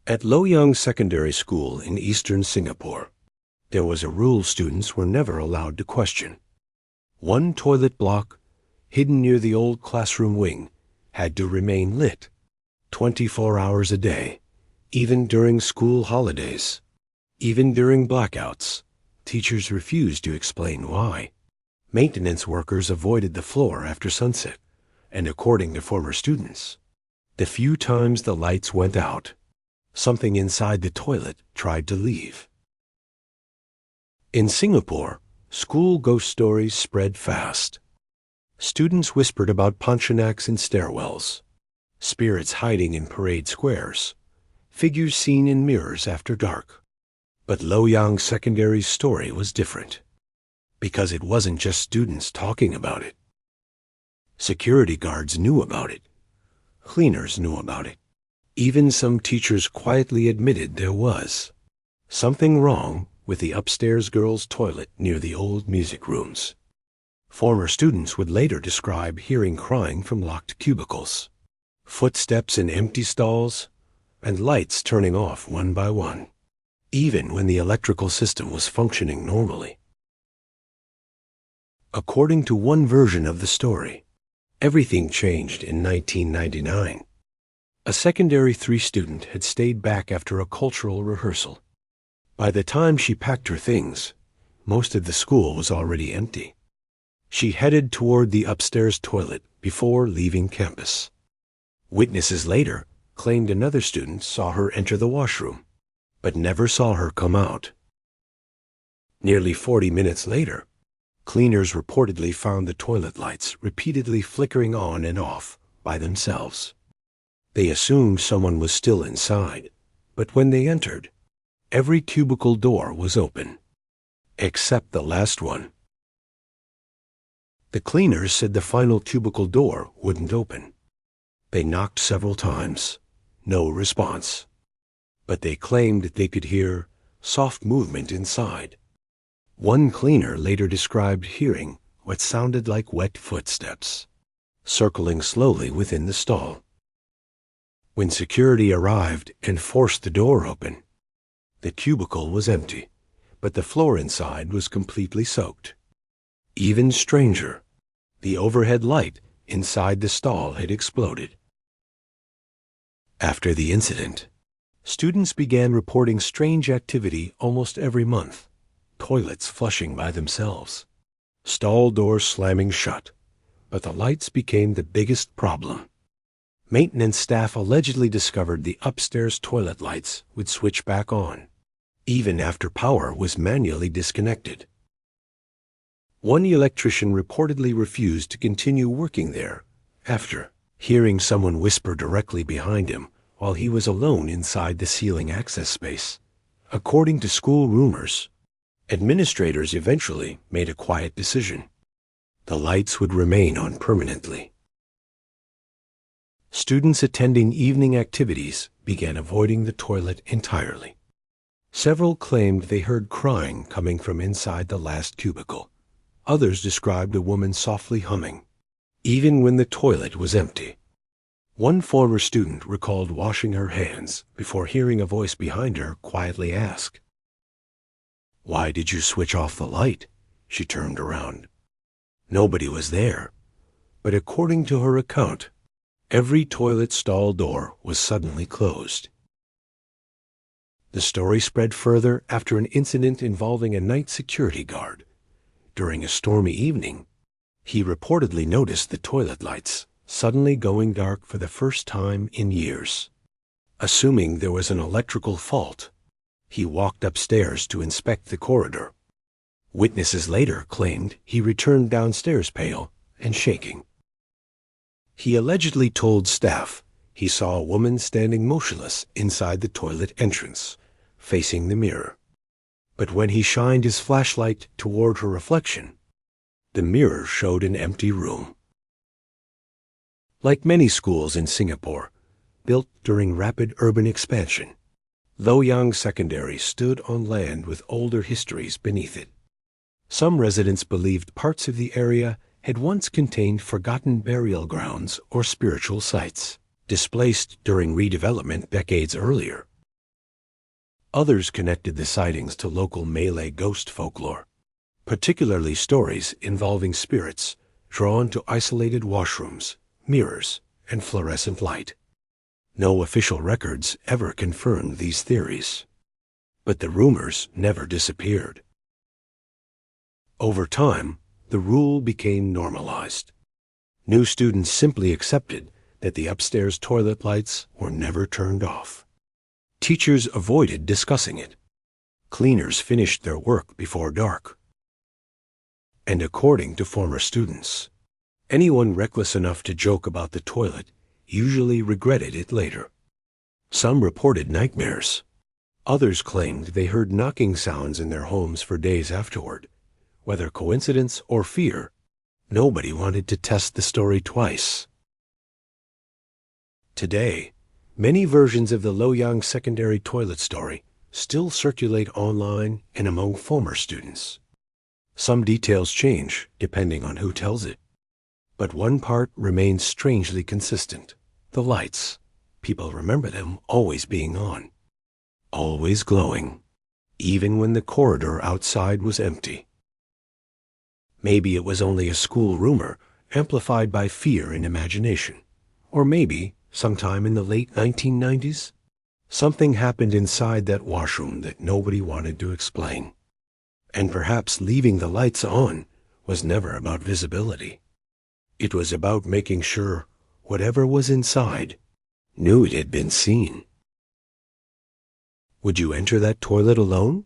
At Loyang Secondary School in eastern Singapore, there was a rule students were never allowed to question. One toilet block, hidden near the old classroom wing, had to remain lit 24 hours a day, even during school holidays. Even during blackouts, teachers refused to explain why. Maintenance workers avoided the floor after sunset, and according to former students, the few times the lights went out, something inside the toilet tried to leave. In Singapore, school ghost stories spread fast. Students whispered about Pontianacs in stairwells, spirits hiding in parade squares, figures seen in mirrors after dark. But Loyang Secondary's story was different, because it wasn't just students talking about it. Security guards knew about it. Cleaners knew about it. Even some teachers quietly admitted there was something wrong with the upstairs girls' toilet near the old music rooms. Former students would later describe hearing crying from locked cubicles, footsteps in empty stalls, and lights turning off one by one, even when the electrical system was functioning normally. According to one version of the story, everything changed in 1999. A Secondary 3 student had stayed back after a cultural rehearsal. By the time she packed her things, most of the school was already empty. She headed toward the upstairs toilet before leaving campus. Witnesses later claimed another student saw her enter the washroom, but never saw her come out. Nearly 40 minutes later, cleaners reportedly found the toilet lights repeatedly flickering on and off by themselves. They assumed someone was still inside, but when they entered, every cubicle door was open, except the last one. The cleaners said the final cubicle door wouldn't open. They knocked several times, no response. But they claimed that they could hear soft movement inside. One cleaner later described hearing what sounded like wet footsteps, circling slowly within the stall. When security arrived and forced the door open, the cubicle was empty, but the floor inside was completely soaked. Even stranger, the overhead light inside the stall had exploded. After the incident, students began reporting strange activity almost every month. Toilets flushing by themselves, stall doors slamming shut, but the lights became the biggest problem. Maintenance staff allegedly discovered the upstairs toilet lights would switch back on, even after power was manually disconnected. One electrician reportedly refused to continue working there after hearing someone whisper directly behind him while he was alone inside the ceiling access space. According to school rumors, administrators eventually made a quiet decision. The lights would remain on permanently. Students attending evening activities began avoiding the toilet entirely. Several claimed they heard crying coming from inside the last cubicle. Others described a woman softly humming, even when the toilet was empty. One former student recalled washing her hands before hearing a voice behind her quietly ask, "Why did you switch off the light?" She turned around. Nobody was there, but according to her account, every toilet stall door was suddenly closed. The story spread further after an incident involving a night security guard. During a stormy evening, he reportedly noticed the toilet lights suddenly going dark for the first time in years. Assuming there was an electrical fault, he walked upstairs to inspect the corridor. Witnesses later claimed he returned downstairs pale and shaking. He allegedly told staff he saw a woman standing motionless inside the toilet entrance, facing the mirror. But when he shined his flashlight toward her reflection, the mirror showed an empty room. Like many schools in Singapore, built during rapid urban expansion, Loyang Secondary stood on land with older histories beneath it. Some residents believed parts of the area had once contained forgotten burial grounds or spiritual sites, displaced during redevelopment decades earlier. Others connected the sightings to local Malay ghost folklore, particularly stories involving spirits drawn to isolated washrooms, mirrors, and fluorescent light. No official records ever confirmed these theories, but the rumors never disappeared. Over time, the rule became normalized. New students simply accepted that the upstairs toilet lights were never turned off. Teachers avoided discussing it. Cleaners finished their work before dark. And according to former students, anyone reckless enough to joke about the toilet usually regretted it later. Some reported nightmares. Others claimed they heard knocking sounds in their homes for days afterward. Whether coincidence or fear, nobody wanted to test the story twice. Today, many versions of the Loyang Secondary toilet story still circulate online and among former students. Some details change depending on who tells it, but one part remains strangely consistent. The lights. People remember them always being on, always glowing, even when the corridor outside was empty. Maybe it was only a school rumor amplified by fear and imagination. Or maybe, sometime in the late 1990s, something happened inside that washroom that nobody wanted to explain. And perhaps leaving the lights on was never about visibility. It was about making sure whatever was inside knew it had been seen. Would you enter that toilet alone?